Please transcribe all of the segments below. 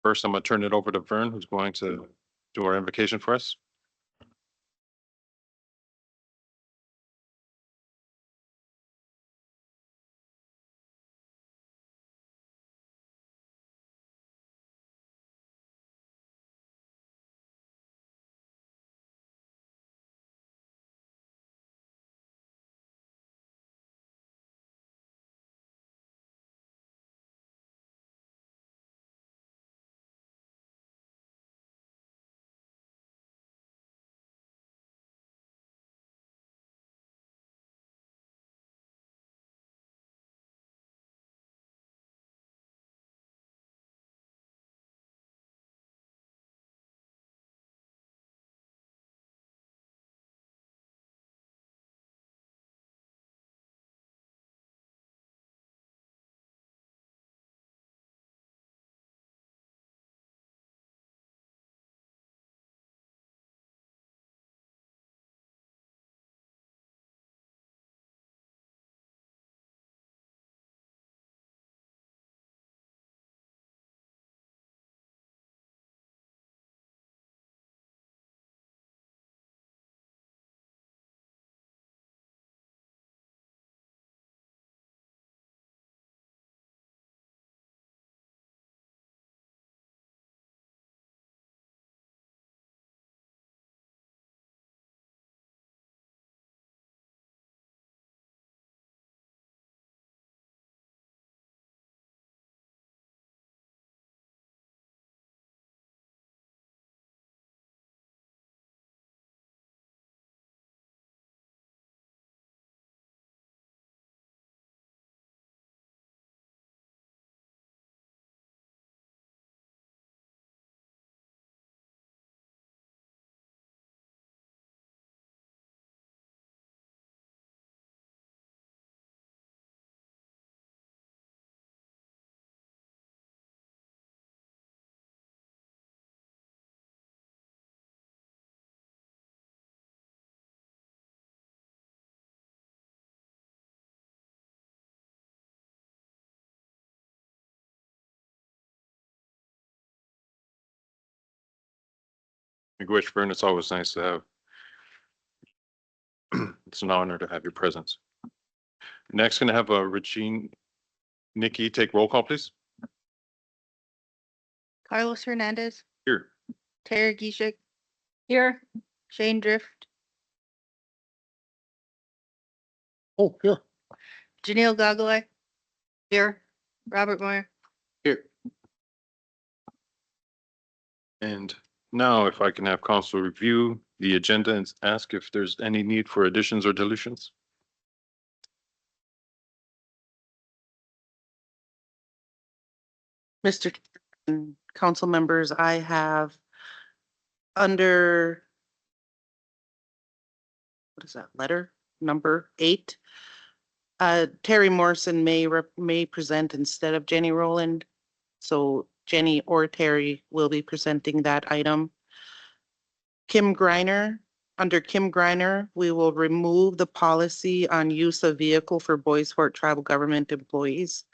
First, I'm going to turn it over to Vern, who's going to do our invocation for us. Wish Vern, it's always nice to have. It's an honor to have your presence. Next, going to have Regine, Nikki take roll call, please. Carlos Hernandez, Here. Terry Gishik. Here. Shane Drift, Oh, yeah. Janelle Gogolay. Here. Robert Moyer. Here. And now if I can have council review the agenda and ask if there's any need for additions or deletions. Mr. Council members, I have under, what is that, letter number 8? Terry Morrison may present instead of Jennie Rowland. So Jennie or Terry will be presenting that item. Kim Greiner, under Kim Greiner, we will remove the policy on use of vehicle for Boys Fort tribal government employees.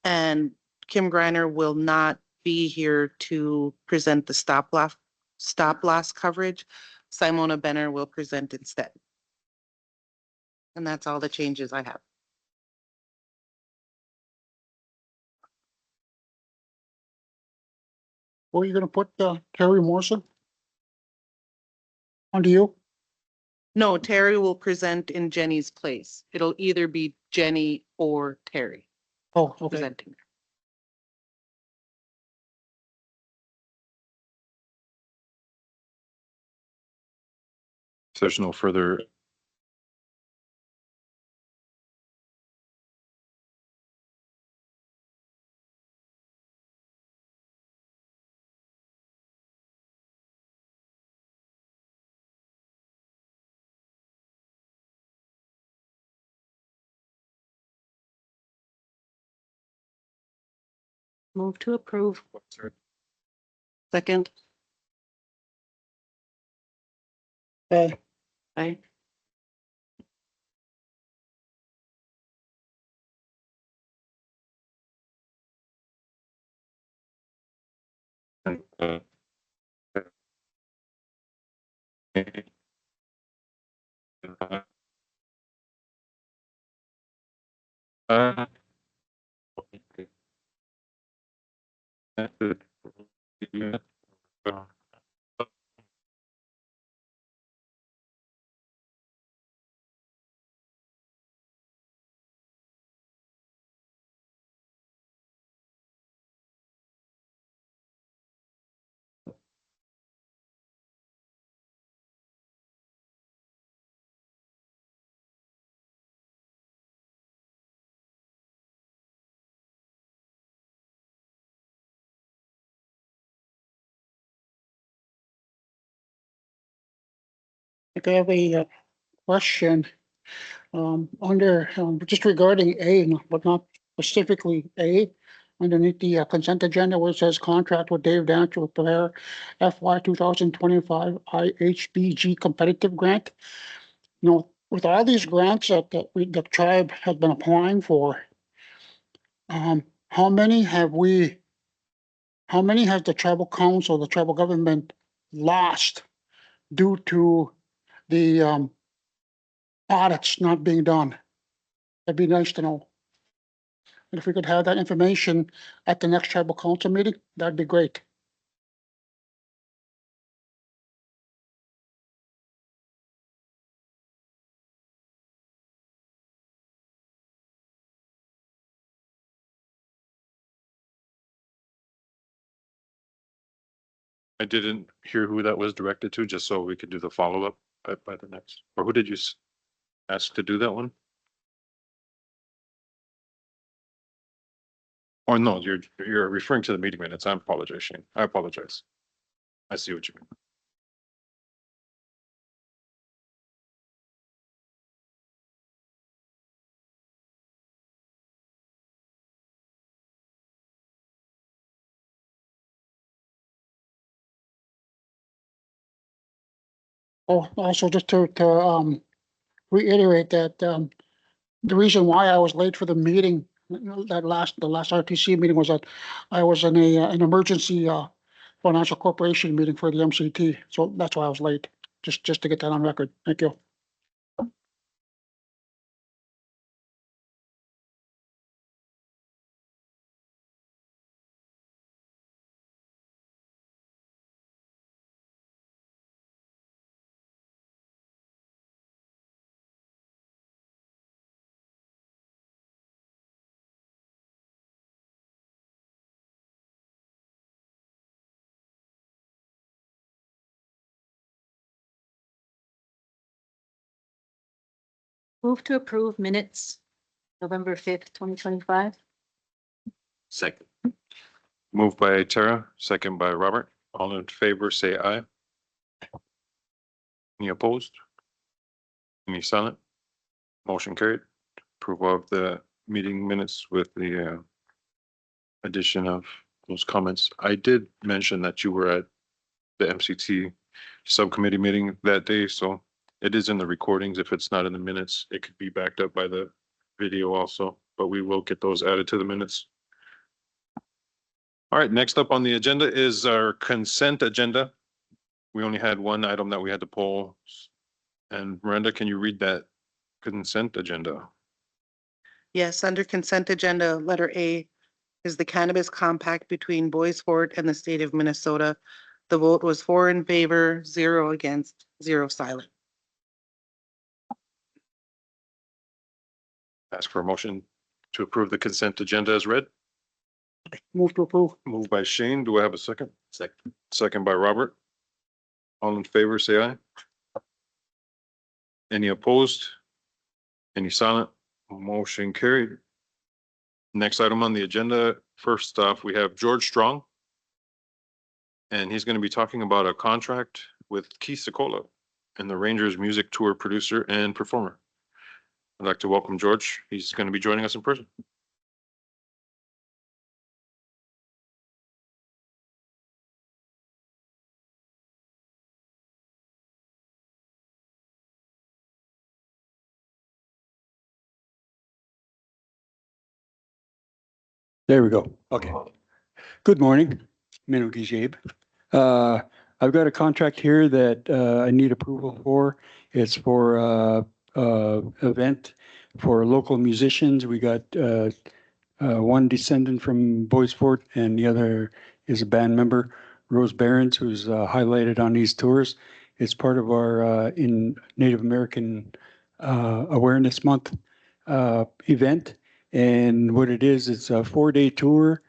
And Kim Greiner will not be here to present the stop loss coverage. Simona Benner will present instead. And that's all the changes I have. Where are you gonna put Terry Morrison? Under you? No, Terry will present in Jennie's place. It'll either be Jennie or Terry Oh, okay. presenting. If there's no further. Move to approve. Second. Okay. Aye. I have a question, just regarding A, but not specifically A. Underneath the consent agenda where it says contract with Dave Dan to prepare FY 2025 IHBG competitive grant. With all these grants the tribe has been applying for, how many has the tribal council, the tribal government lost due to the audits not being done? That'd be nice to know. And if we could have that information at the next tribal council meeting, that'd be great. I didn't hear who that was directed to, just so we could do the follow-up by the next, or who did you ask to do that one? Or no, you're referring to the meeting minutes. I apologize, Shane. I apologize. I see what you mean. Oh, also just to reiterate that the reason why I was late for the meeting, the last RTC meeting, was that I was in an emergency financial corporation meeting for the MCT, so that's why I was late. Just to get that on record. Thank you. Move to approve minutes, November 5th, 2025. Second. Moved by Tara, second by Robert. All in favor, say aye. Any opposed? Any silent? Motion carried. Approval of the meeting minutes with the addition of those comments. I did mention that you were at the MCT subcommittee meeting that day, so it is in the recordings. If it's not in the minutes, it could be backed up by the video also, but we will get those added to the minutes. All right, next up on the agenda is our consent agenda. We only had one item that we had to pull. And Miranda, can you read that consent agenda? Yes, under consent agenda, letter A is the cannabis compact between Boys Fort and the state of Minnesota. The vote was 4 in favor, 0 against, 0 silent. Ask for a motion to approve the consent agenda as read. Move to approve. Moved by Shane. Do I have a second? Second. Second by Robert. All in favor, say aye. Any opposed? Any silent? Motion carried. Next item on the agenda, first off, we have George Strong. And he's going to be talking about a contract with Keith Secola and the Rangers music tour producer and performer. I'd like to welcome George. He's going to be joining us in person. There we go. Okay. Good morning. Gabe. I've got a contract here that I need approval for. It's for event for local musicians. We got one descendant from Boys Fort and the other is a band member, Rose Behrens, who's highlighted on these tours. It's part of our in Native American Awareness Month event. And what it is, it's a 4-day tour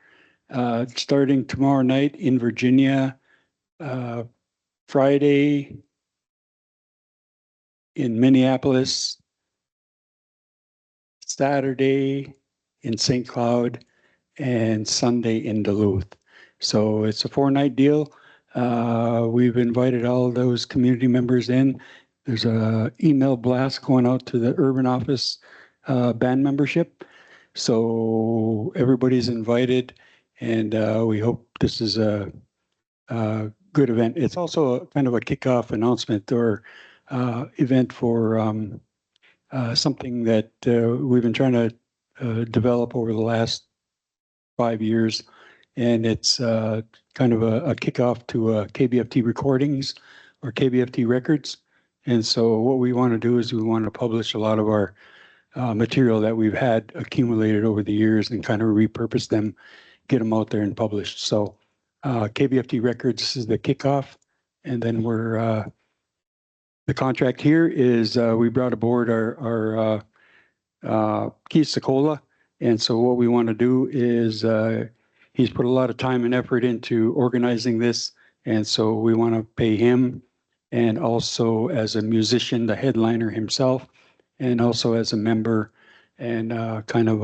starting tomorrow night in Virginia, Friday in Minneapolis, Saturday in St. Cloud, and Sunday in Duluth. So it's a 4-night deal. We've invited all those community members in. There's a email blast going out to the urban office band membership. So everybody's invited, and we hope this is a good event. It's also a kind of a kickoff announcement or event for something that we've been trying to develop over the last 5 years. And it's kind of a kickoff to KBFT recordings or KBFT records. And so what we want to do is we want to publish a lot of our material that we've had accumulated over the years and kind of repurpose them, get them out there and published. So KBFT records is the kickoff. And then we're, the contract here is we brought aboard our Keith Secola. And so what we want to do is he's put a lot of time and effort into organizing this. And so we want to pay him, and also as a musician, the headliner himself, and also as a member and kind of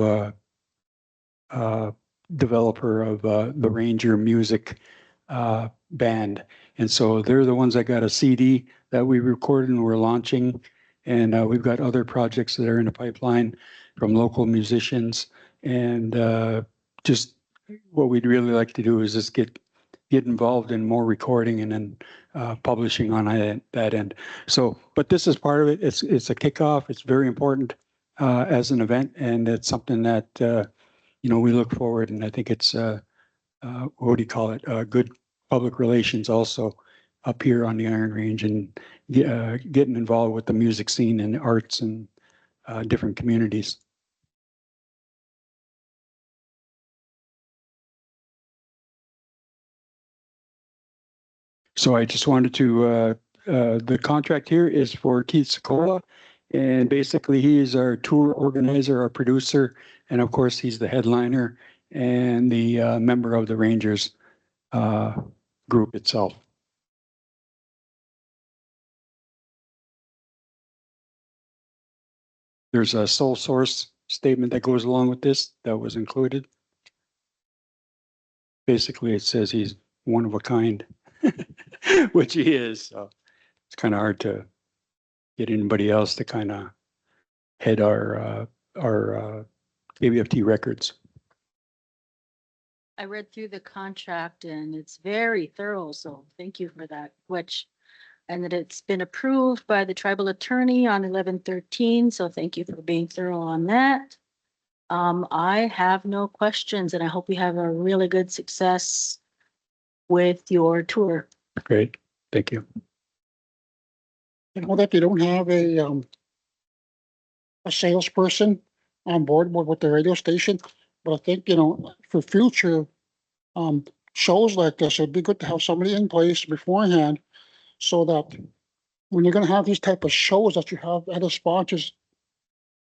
a developer of the Ranger music band. And so they're the ones that got a CD that we recorded and we're launching. And we've got other projects that are in the pipeline from local musicians. And just what we'd really like to do is just get involved in more recording and then publishing on that end. So, but this is part of it. It's a kickoff. It's very important as an event, and it's something that you know, we look forward. And I think it's what do you call it? Good public relations also up here on the Iron Range, and getting involved with the music scene and arts and different communities. So I just wanted to, the contract here is for Keith Secola, and basically he is our tour organizer, our producer, and of course he's the headliner and the member of the Rangers group itself. There's a sole source statement that goes along with this that was included. Basically, it says he's one of a kind, which he is. So it's kind of hard to get anybody else to kind of head our KBFT records. I read through the contract and it's very thorough, so thank you for that, and that it's been approved by the tribal attorney on 11/13, so thank you for being thorough on that. I have no questions, and I hope you have a really good success with your tour. Great, thank you. You know that you don't have a salesperson on board with the radio station, but I think, you know, for future shows like this, it'd be good to have somebody in place beforehand, so that when you're going to have these type of shows, that you have other sponsors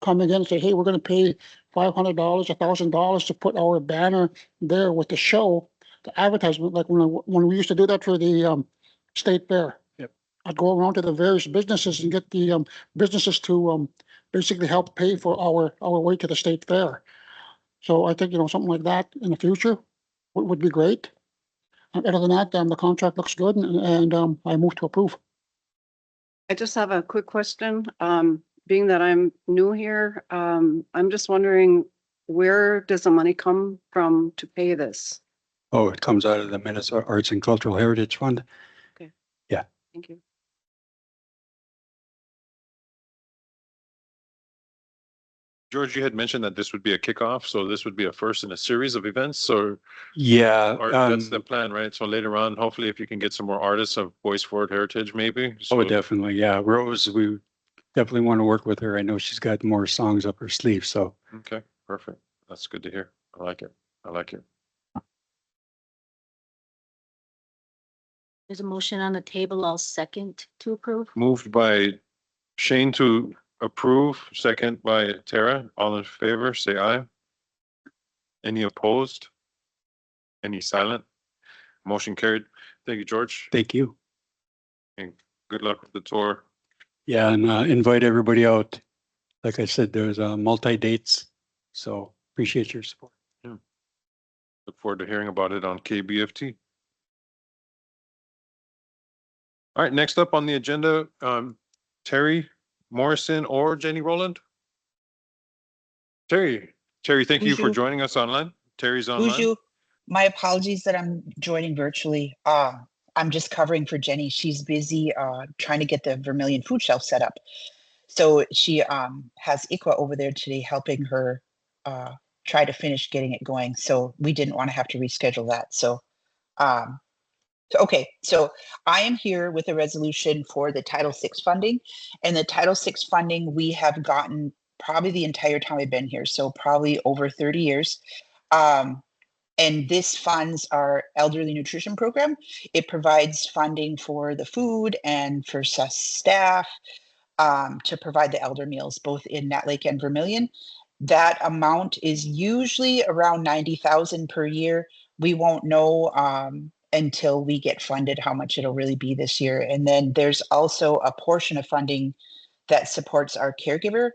coming in and say, hey, we're going to pay $500, $1,000 to put our banner there with the show, the advertisement, like when we used to do that for the state fair. Yep. I'd go around to the various businesses and get the businesses to basically help pay for our way to the state fair. So I think, you know, something like that in the future would be great. Other than that, the contract looks good, and I move to approve. I just have a quick question. Being that I'm new here, I'm just wondering, where does the money come from to pay this? Oh, it comes out of the Minnesota Arts and Cultural Heritage Fund. Thank you. George, you had mentioned that this would be a kickoff, so this would be a first in a series of events, Yeah. or that's the plan, right? So later on, hopefully if you can get some more artists of voice forward heritage, maybe. Oh, So- definitely. Yeah. Rose, we definitely want to work with her. I know she's got more songs up her sleeve, so. Okay, perfect. That's good to hear. I like it. I like it. There's a motion on the table. I'll second to approve. Moved by Shane to approve, second by Tara. All in favor, say aye. Any opposed? Any silent? Motion carried. Thank you, George, Thank you. and good luck with the tour. Yeah, and invite everybody out. Like I said, there's multi-dates, so appreciate your support. Look forward to hearing about it on KBFT. All right, next up on the agenda, Terry Morrison or Jennie Rowland? Terry, thank you for Bonjour. joining us online. Terry's online. Bonjour. My apologies that I'm joining virtually. I'm just covering for Jennie. She's busy trying to get the Vermilion food shelf set up. So she has Ikwa over there today helping her try to finish getting it going. So we didn't want to have to reschedule that. So okay, so I am here with a resolution for the Title VI funding. And the Title VI funding we have gotten probably the entire time I've been here, so probably over 30 years. And this funds our elderly nutrition program. It provides funding for the food and for staff to provide the elder meals, both in Nat Lake and Vermilion. That amount is usually around 90,000 per year. We won't know until we get funded how much it'll really be this year. And then there's also a portion of funding that supports our caregiver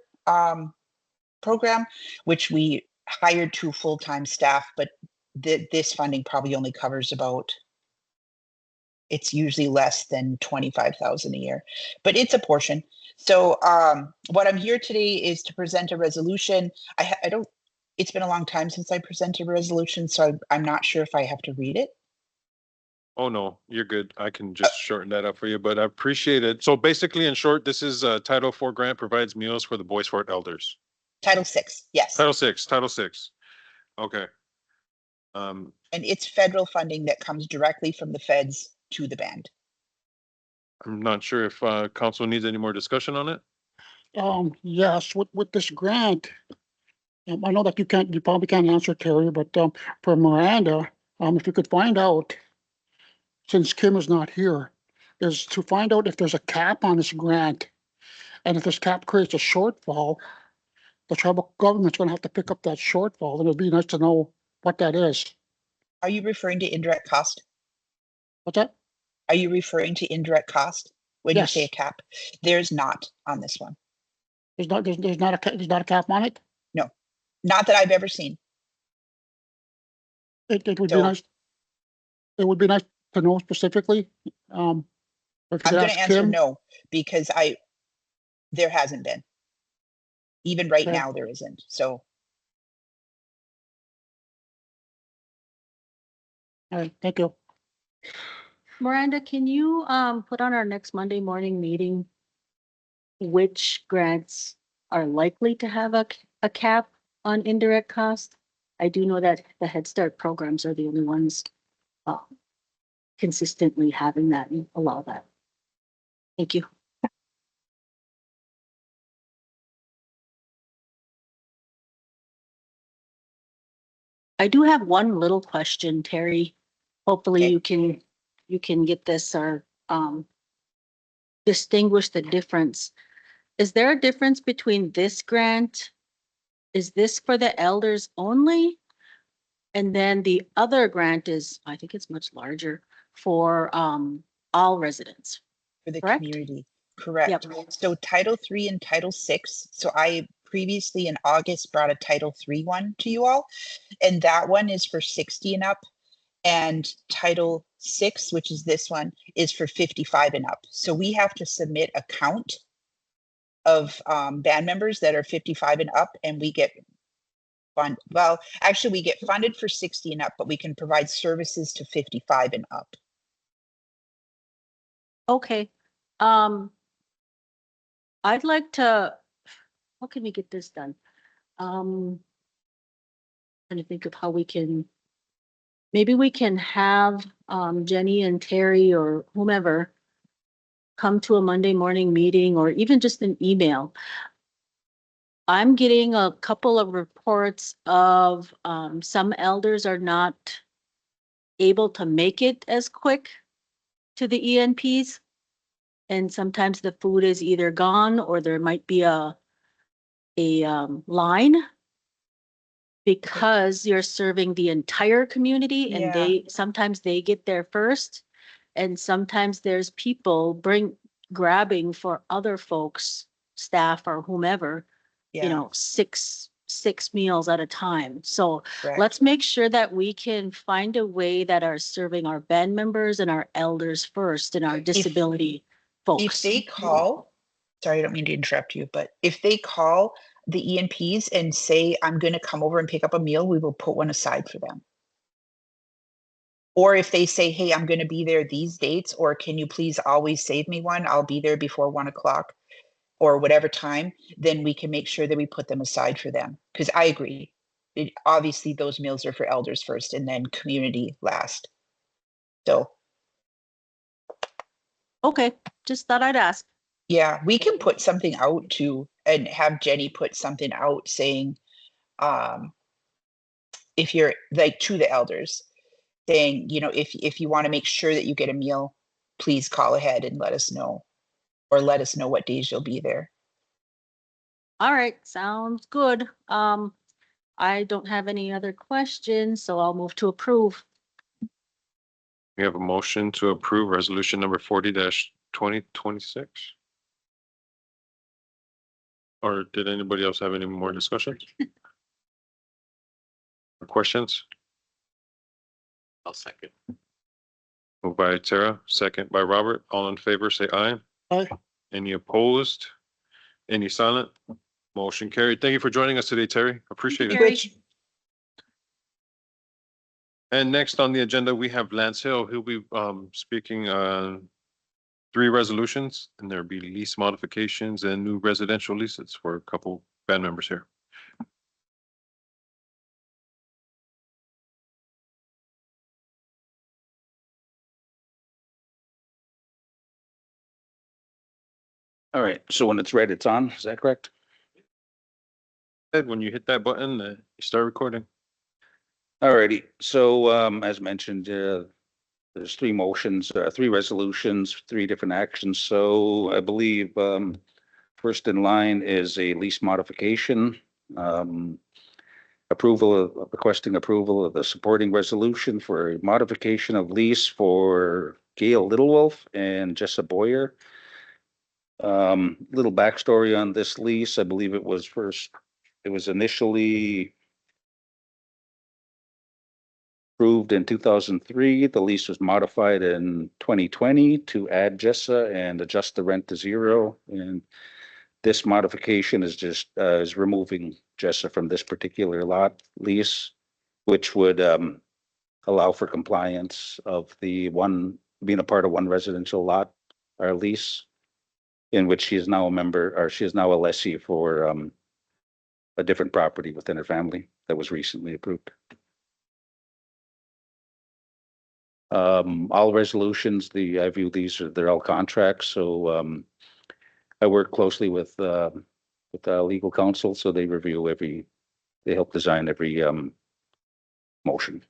program, which we hired 2 full-time staff, but this funding probably only covers about, it's usually less than 25,000 a year, but it's a portion. So what I'm here today is to present a resolution. I don't, it's been a long time since I presented a resolution, so I'm not sure if I have to read it. Oh, no, you're good. I can just shorten that up for you, but I appreciate it. So basically, in short, this is a Title IV grant provides meals for the Boys Fort elders. Title VI, yes. Title VI. Okay. And it's federal funding that comes directly from the feds to the band. I'm not sure if council needs any more discussion on it. Yes, with this grant, I know that you probably can't answer, Terry, but for Miranda, if you could find out, since Kim is not here, is to find out if there's a cap on this grant. And if this cap creates a shortfall, the tribal government's gonna have to pick up that shortfall, and it'd be nice to know what that is. Are you referring to indirect cost? What's that? Are you referring to indirect cost when you say a Yes. cap? There's not on this one. There's not a cap on it? Not that I've ever seen. It would be So- nice. It would be nice to know specifically. If you I'm could going ask to answer Kim. no, because there hasn't been. Even right Okay. now, there isn't. So All right, thank you. Miranda, can you put on our next Monday morning meeting which grants are likely to have a cap on indirect cost? I do know that the Head Start programs are the only ones consistently having that and allow that. Thank you. I do have one little question, Terry. Hopefully Okay. you can get this or distinguish the difference. Is there a difference between this grant? Is this for the elders only? And then the other grant is, I think it's much larger, for all residents. for the Correct? community, correct. Yep. So Title III and Title VI. So I previously in August brought a Title III one to you all, and that one is for 60 and up. And Title VI, which is this one, is for 55 and up. So we have to submit a count of band members that are 55 and up, and we get well, actually we get funded for 60 and up, but we can provide services to 55 and up. Okay. I'd like to, how can we get this done? Trying to think of how we can, maybe we can have, Jennie and Terry or whomever come to a Monday morning meeting or even just an email. I'm getting a couple of reports of, some elders are not able to make it as quick to the ENPs. And sometimes the food is either gone or there might be a line because you're serving the entire community and Yeah. sometimes they get there first. And sometimes there's people grabbing for other folks, staff or whomever, you Yeah, know, six meals at a time. So correct. let's make sure that we can find a way that are serving our band members and our elders first and our disability If folks. they call, sorry, I don't mean to interrupt you, but if they call the ENPs and say, I'm going to come over and pick up a meal, we will put one aside for them. Or if they say, hey, I'm going to be there these dates, or can you please always save me one? I'll be there before 1 o'clock or whatever time, then we can make sure that we put them aside for them. Because I agree. Obviously, those meals are for elders first and then community last. So, Okay, just thought I'd ask. yeah, we can put something out too and have Jennie put something out saying, if you're like to the elders, saying, you know, if you want to make sure that you get a meal, please call ahead and let us know, or let us know what days you'll be there. All right, sounds good. I don't have any other questions, so I'll move to approve. We have a motion to approve resolution number 40-2026. Or did anybody else have any more discussions? Or questions? I'll second. Moved by Tara, second by Robert. All in favor, say aye. Aye. Any opposed? Any silent? Motion carried. Thank you for joining us today, Terry. Appreciate it. Terry. Which, And next on the agenda, we have Lance Hill. He'll be speaking on 3 resolutions, and there'll be lease modifications and new residential leases for a couple band members here. All right, so when it's red, it's on, is that correct? Ed, when you hit that button, you start recording. All righty, so as mentioned, there's 3 motions, 3 resolutions, 3 different actions. So I believe first in line is a lease modification. Requesting approval of the supporting resolution for a modification of lease for Gayle Littlewolf and Jessa Boyer. Little backstory on this lease. I believe it was initially approved in 2003. The lease was modified in 2020 to add Jessa and adjust the rent to 0. And this modification is just is removing Jessa from this particular lot lease, which would allow for compliance of the one being a part of one residential lot or lease, in which she is now a member, or she is now a lessee for a different property within her family that was recently approved. All resolutions, I view they're all contracts, so I work closely with legal counsel, so they help design every motion.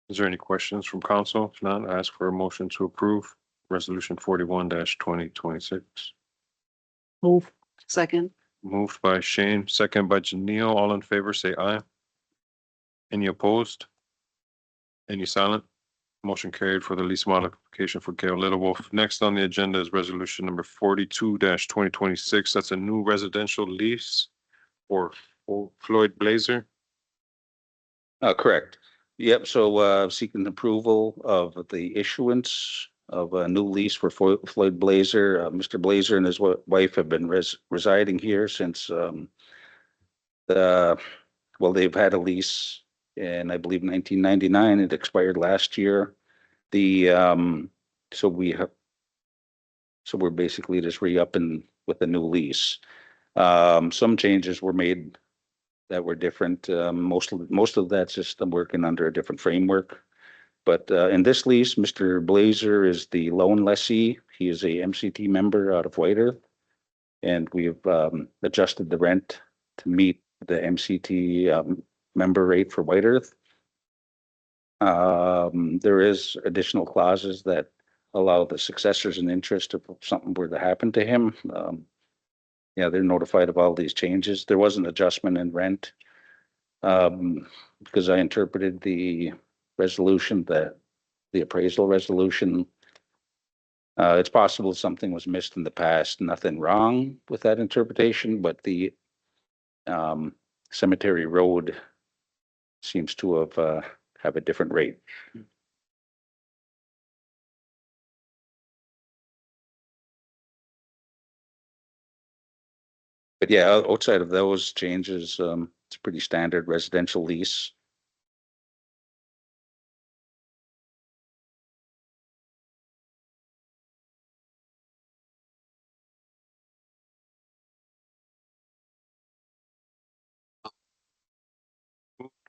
Is there any questions from council? If not, I ask for a motion to approve resolution 41-2026. Move. Second. Moved by Shane, second by Janelle. All in favor, say aye. Any opposed? Any silent? Motion carried for the lease modification for Gayle Littlewolf. Next on the agenda is resolution number 42-2026. That's a new residential lease for Floyd Blaeser. Correct. Yep, so seeking approval of the issuance of a new lease for Floyd Blaeser. Mr. Blaeser and his wife have been residing here since the well, they've had a lease in, I believe, 1999. It expired last year. So we're basically just re-upping with a new lease. Some changes were made that were different. Most of that's just I'm working under a different framework. But in this lease, Mr. Blaeser is the loan lessee. He is a MCT member out of White Earth. And we've adjusted the rent to meet the MCT member rate for White Earth. There is additional clauses that allow the successors in interest if something were to happen to him. Yeah, they're notified of all these changes. There was an adjustment in rent because I interpreted the resolution, the appraisal resolution. It's possible something was missed in the past. Nothing wrong with that interpretation, but the Cemetery Road seems to have a different rate. But yeah, outside of those changes, it's a pretty standard residential lease.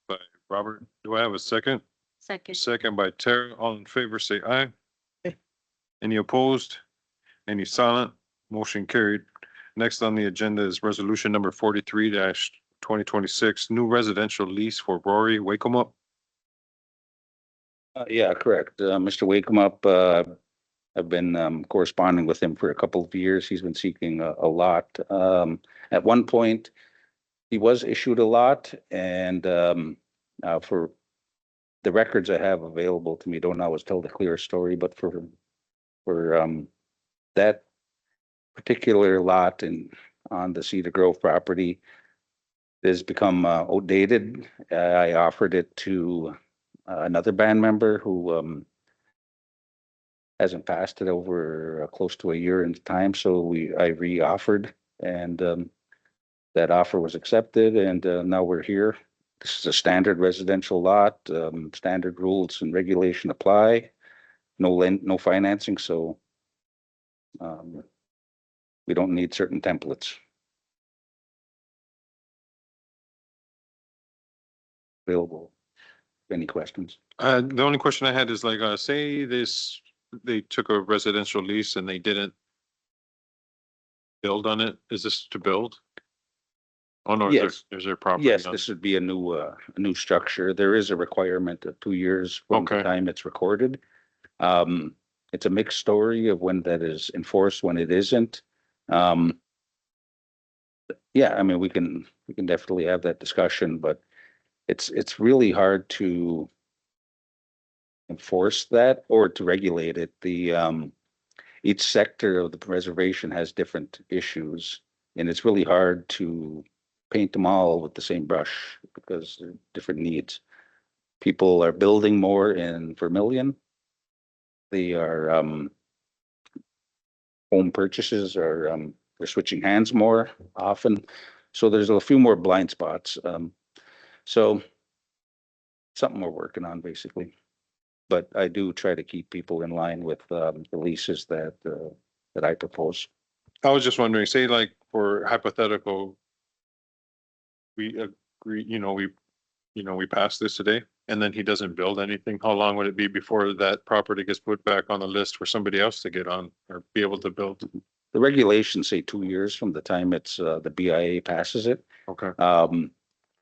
By Robert, do I have a second? Second. Second by Tara. All in favor, say aye. Aye. Any opposed? Any silent? Motion carried. Next on the agenda is resolution number 43-2026, new residential lease for Rory Wakemup. Yeah, correct. Mr. Wakemup, I've been corresponding with him for a couple of years. He's been seeking a lot. At one point, he was issued a lot, and for the records I have available to me, don't always tell the clear story, but for that particular lot on the Cedar Grove property has become outdated. I offered it to another band member who hasn't passed it over close to a year in time, so I re-offered, and that offer was accepted, and now we're here. This is a standard residential lot. Standard rules and regulation apply. No financing, so we don't need certain templates. Available. Any questions? The only question I had is like, say they took a residential lease and they didn't build on it. Is this to build? Oh, no, Yes. is there property? Yes, on this would be a new structure. There is a requirement of 2 years from the Okay. time it's recorded. It's a mixed story of when that is enforced, when it isn't. Yeah, I mean, we can definitely have that discussion, but it's really hard to enforce that or to regulate it. Each sector of the reservation has different issues, and it's really hard to paint them all with the same brush because they're different needs. People are building more in Vermilion. They are home purchases are they're switching hands more often. So there's a few more blind spots. So something we're working on basically. But I do try to keep people in line with the leases that I propose. I was just wondering, say like for hypothetical, we agree, we pass this today and then he doesn't build anything. How long would it be before that property gets put back on the list for somebody else to get on or be able to build? The regulations say 2 years from the time it's the BIA passes it. Okay.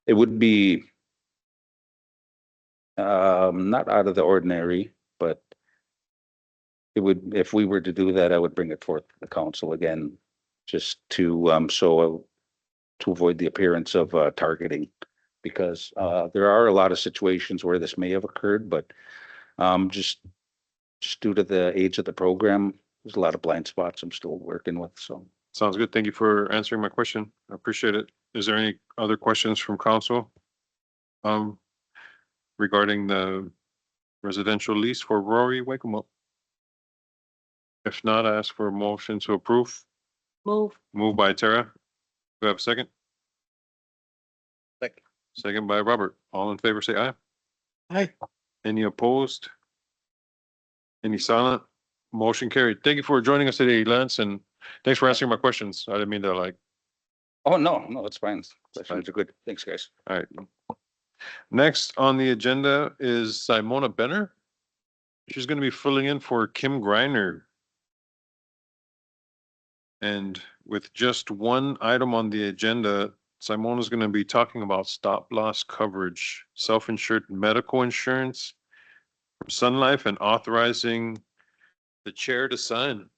It would be not out of the ordinary, but it would, if we were to do that, I would bring it forth to the council again, just to to avoid the appearance of targeting, because there are a lot of situations where this may have occurred, but just due to the age of the program, there's a lot of blind spots I'm still working with. So Sounds good. Thank you for answering my question. I appreciate it. Is there any other questions from council? Regarding the residential lease for Rory Wakemup? If not, I ask for a motion to approve. Move. Moved by Tara. Do I have a second? Second. second by Robert. All in favor, say aye. Aye. Any opposed? Any silent? Motion carried. Thank you for joining us today, Lance, and thanks for answering my questions. I didn't mean to like, Oh, no, it's fine. Questions are good. Thanks, guys. all right. Next on the agenda is Simona Benner. She's going to be filling in for Kim Greiner. And with just one item on the agenda, Simona's going to be talking about stop loss coverage, self-insured medical insurance from Sun Life, and authorizing the chair to sign.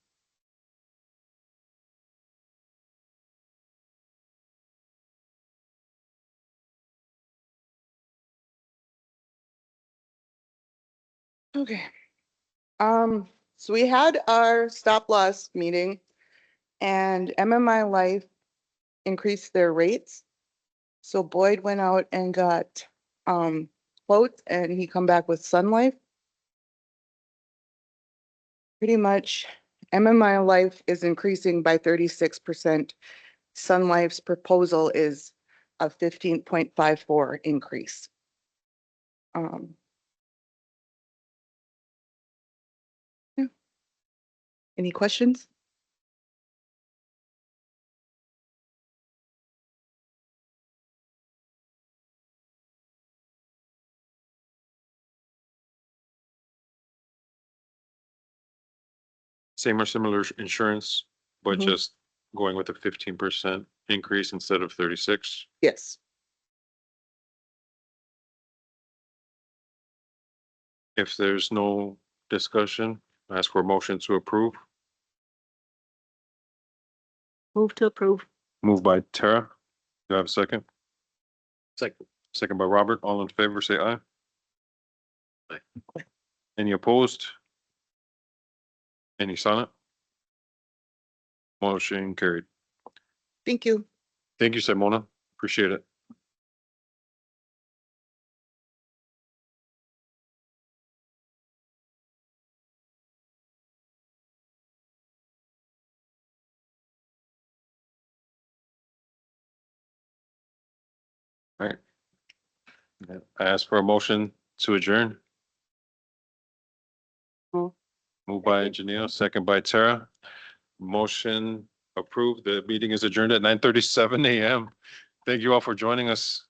Okay. So we had our stop loss meeting and MMI Life increased their rates. So Boyd went out and got, quotes and he come back with Sun Life. Pretty much MMI Life is increasing by 36%. Sun Life's proposal is a 15.54 increase. Yeah. Any questions? Same or similar insurance, but Mhm. just going with a 15% increase instead of 36. Yes. If there's no discussion, I ask for a motion to approve. Move to approve. Moved by Tara. Do I have a second? Second. Second by Robert. All in favor, say aye. Aye. Any opposed? Any silent? Motion carried. Thank you. Thank you, Simona. Appreciate it. All right. I ask for a motion to adjourn. Move. Moved by Janelle, second by Tara. Motion approved. The meeting is adjourned at 9:37 a.m. Thank you all for joining us.